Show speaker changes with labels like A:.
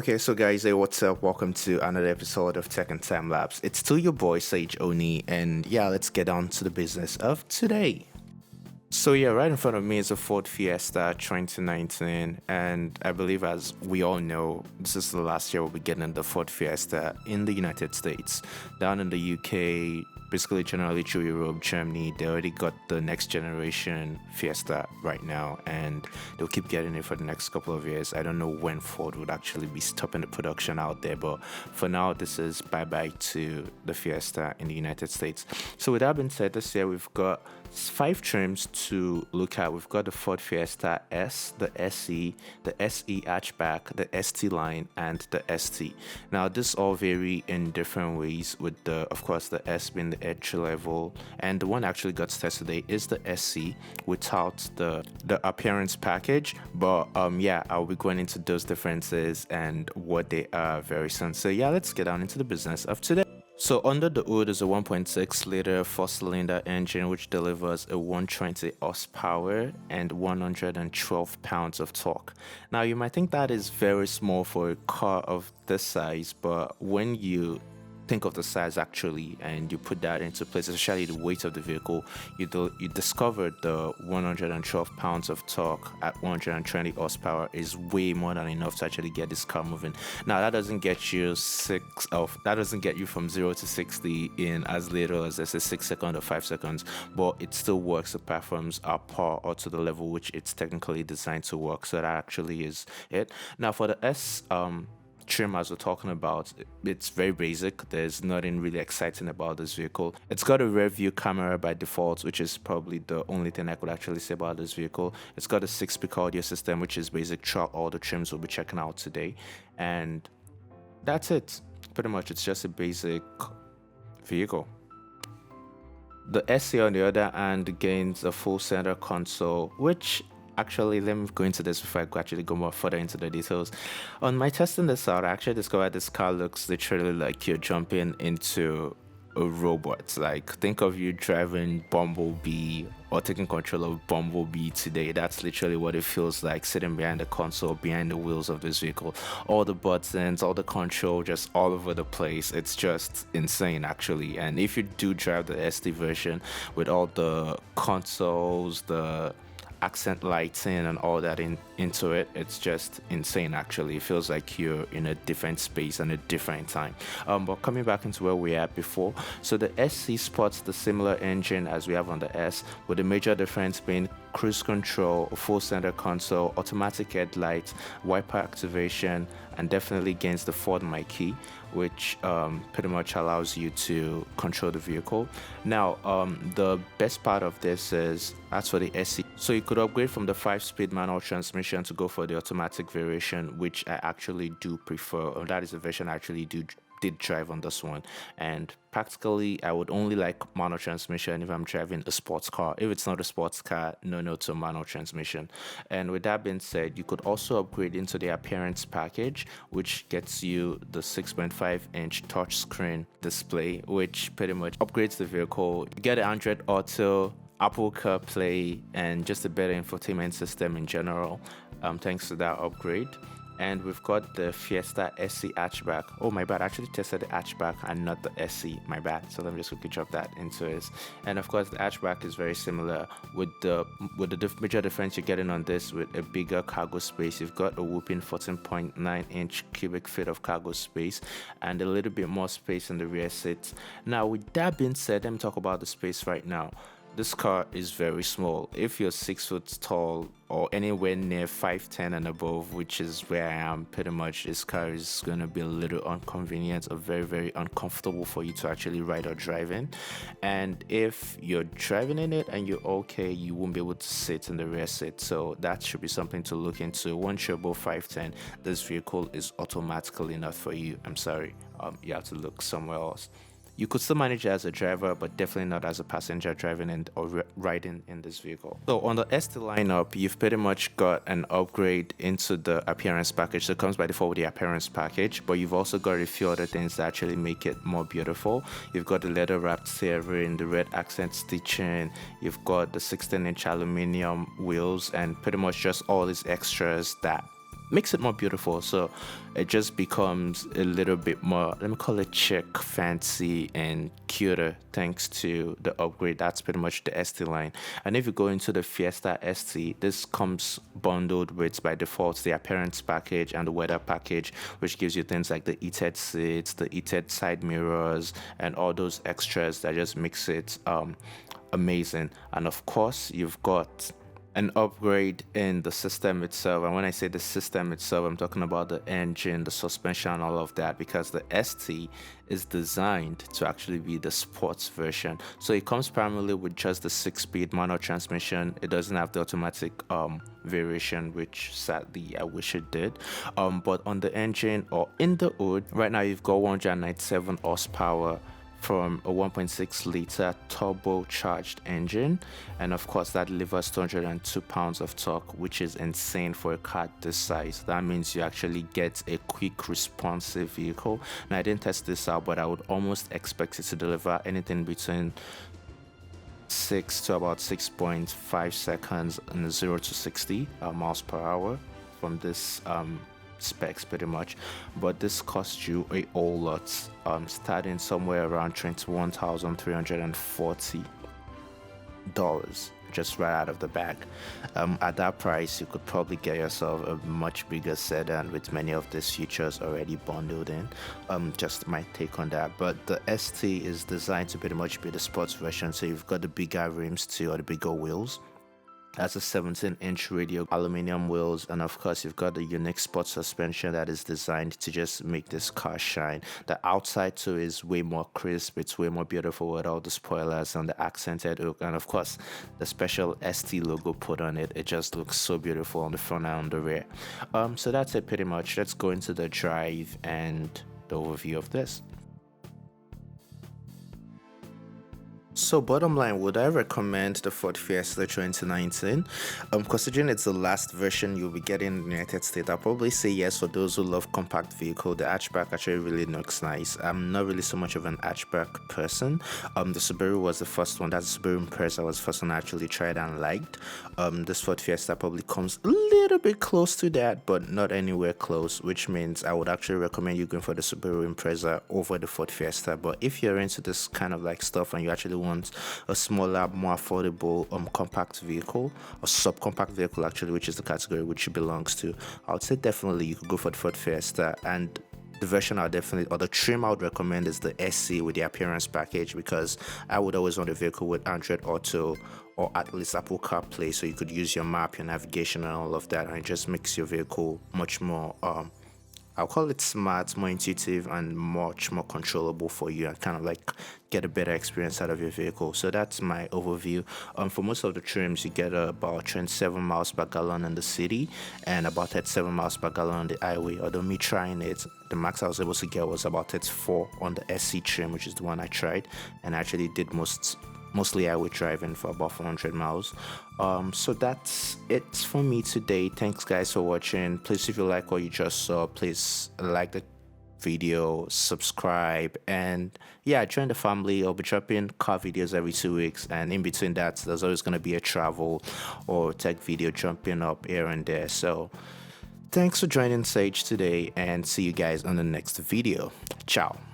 A: Okay, so guys, hey, what's up? Welcome to another episode of Tech and Time Labs. It's still your boy Sage Oni, and yeah, let's get on to the business of today. So yeah, right in front of me is a Ford Fiesta 2019, and I believe, as we all know, this is the last year we'll be getting the Ford Fiesta in the United States. Down in the UK, basically generally through Europe, Germany, they already got the next generation Fiesta right now, and they'll keep getting it for the next couple of years. I don't know when Ford would actually be stopping the production out there, but for now, this is bye bye to the Fiesta in the United States. So with that being said, this year we've got five trims to look at. We've got the Ford Fiesta S, the SE, the SE hatchback, the ST line, and the ST. Now, this all vary in different ways, with of course, the S being the entry level, and the one I actually got tested today is the SC without the appearance package. But yeah, I'll be going into those differences and what they are very soon. So yeah, let's get down into the business of today. So under the hood is a 1.6 liter four-cylinder engine which delivers a 120 horsepower and 112 pounds of torque. Now you might think that is very small for a car of this size, but when you think of the size actually and you put that into place, especially the weight of the vehicle, you discover the 112 pounds of torque at 120 horsepower is way more than enough to actually get this car moving. Now that doesn't get you from 0 to 60 in as little as, let's say, 6 seconds or 5 seconds, but it still works. It performs at par or to the level which it's technically designed to work. So that actually is it. Now for the S trim, as we're talking about, it's very basic. There's nothing really exciting about this vehicle. It's got a rear view camera by default, which is probably the only thing I could actually say about this vehicle. It's got a 6-speaker audio system, which is basic throughout all the trims we'll be checking out today, and that's it. Pretty much, it's just a basic vehicle. The SE, on the other hand, gains a full center console, which actually, let me go into this before I actually go more further into the details. On my testing this out, I actually discovered this car looks literally like you're jumping into a robot. Like, think of you driving Bumblebee or taking control of Bumblebee today. That's literally what it feels like, sitting behind the console, behind the wheels of this vehicle. All the buttons, all the control, just all over the place. It's just insane, actually. And if you do drive the SD version with all the consoles, the accent lighting and all that into it, it's just insane. Actually, it feels like you're in a different space and a different time. But coming back into where we had before, so the SC sports the similar engine as we have on the S, with the major difference being cruise control, full center console, automatic headlights, wiper activation, and definitely gains the Ford My Key, which pretty much allows you to control the vehicle. Now, the best part of this is, as for the SE, so you could upgrade from the 5-speed manual transmission to go for the automatic variation, which I actually do prefer. That is the version I actually did drive on this one, and practically I would only like manual transmission if I'm driving a sports car. If it's not a sports car, no to manual transmission. And with that being said, you could also upgrade into the appearance package, which gets you the 6.5-inch touchscreen display, which pretty much upgrades the vehicle. You get Android Auto, Apple CarPlay, and just a better infotainment system in general, thanks to that upgrade. And we've got the Fiesta SC hatchback. Oh, my bad. I actually tested the hatchback and not the SC. My bad. So let me just quickly drop that into it. And of course, the hatchback is very similar, with the major difference you're getting on this with a bigger cargo space. You've got a whooping 14.9-inch cubic feet of cargo space and a little bit more space in the rear seats. Now, with that being said, let me talk about the space right now. This car is very small. If you're 6 foot tall or anywhere near 5'10" and above, which is where I am, pretty much this car is going to be a little inconvenient or very, very uncomfortable for you to actually ride or drive in. And if you're driving in it and you're okay, you won't be able to sit in the rear seat. So that should be something to look into. Once you're above 5'10", this vehicle is automatically not for you. I'm sorry. You have to look somewhere else. You could still manage it as a driver, but definitely not as a passenger driving in or riding in this vehicle. So on the ST lineup, you've pretty much got an upgrade into the appearance package. So it comes by default with the appearance package, but you've also got a few other things that actually make it more beautiful. You've got the leather wrapped steering, the red accent stitching, you've got the 16-inch aluminum wheels, and pretty much just all these extras that makes it more beautiful. So it just becomes a little bit more, let me call it chic, fancy, and cuter thanks to the upgrade. That's pretty much the ST line. And if you go into the Fiesta ST, this comes bundled with by default the appearance package and the weather package, which gives you things like the heated seats, the heated side mirrors, and all those extras that just makes it amazing. And of course, you've got an upgrade in the system itself. And when I say the system itself, I'm talking about the engine, the suspension, all of that, because the ST is designed to actually be the sports version. So it comes primarily with just the 6-speed manual transmission. It doesn't have the automatic variation, which sadly I wish it did. But on the engine or in the hood, right now you've got 197 horsepower from a 1.6 liter turbocharged engine, and of course that delivers 202 pounds of torque, which is insane for a car this size. That means you actually get a quick responsive vehicle. Now I didn't test this out, but I would almost expect it to deliver anything between 6 to about 6.5 seconds in 0 to 60 miles per hour from this specs pretty much. But this costs you a whole lot, starting somewhere around $21,340 just right out of the bag. At that price you could probably get yourself a much bigger sedan with many of these features already bundled in. Just my take on that. But the ST is designed to pretty much be the sports version, so you've got the bigger rims too, or the bigger wheels. That's a 17-inch radial aluminum wheels, and of course you've got the unique sport suspension that is designed to just make this car shine. The outside too is way more crisp, it's way more beautiful with all the spoilers and the accented hook, and of course the special ST logo put on it. It just looks so beautiful on the front and on the rear. So that's it pretty much. Let's go into the drive and the overview of this. So bottom line, would I recommend the Ford Fiesta 2019? Considering it's the last version you'll be getting in the United States, I'll probably say yes for those who love compact vehicle. The hatchback actually really looks nice. I'm not really so much of an hatchback person. The Subaru was the first one. That's the Subaru Impreza was the first one I actually tried and liked. This Ford Fiesta probably comes a little bit close to that, but not anywhere close, which means I would actually recommend you going for the Subaru Impreza over the Ford Fiesta. But if you're into this kind of like stuff and you actually want a smaller, more affordable compact vehicle, or subcompact vehicle actually, which is the category which it belongs to, I would say definitely you could go for the Ford Fiesta. And the version I definitely, or the trim I would recommend is the SC with the appearance package, because I would always want a vehicle with Android Auto or at least Apple CarPlay, so you could use your map, your navigation, and all of that, and it just makes your vehicle much more I'll call it smart, more intuitive, and much more controllable for you, and kind of like get a better experience out of your vehicle. So that's my overview. For most of the trims, you get about 27 miles per gallon in the city and about 37 miles per gallon on the highway. Although me trying it, the max I was able to get was about 34 on the SC trim, which is the one I tried, and I actually did mostly highway driving for about 400 miles. So that's it for me today. Thanks guys for watching. Please, if you like what you just saw, please like the video, subscribe, and yeah, join the family. I'll be dropping car videos every 2 weeks, and in between that there's always going to be a travel or tech video jumping up here and there. So thanks for joining Sage today, and see you guys on the next video. Ciao.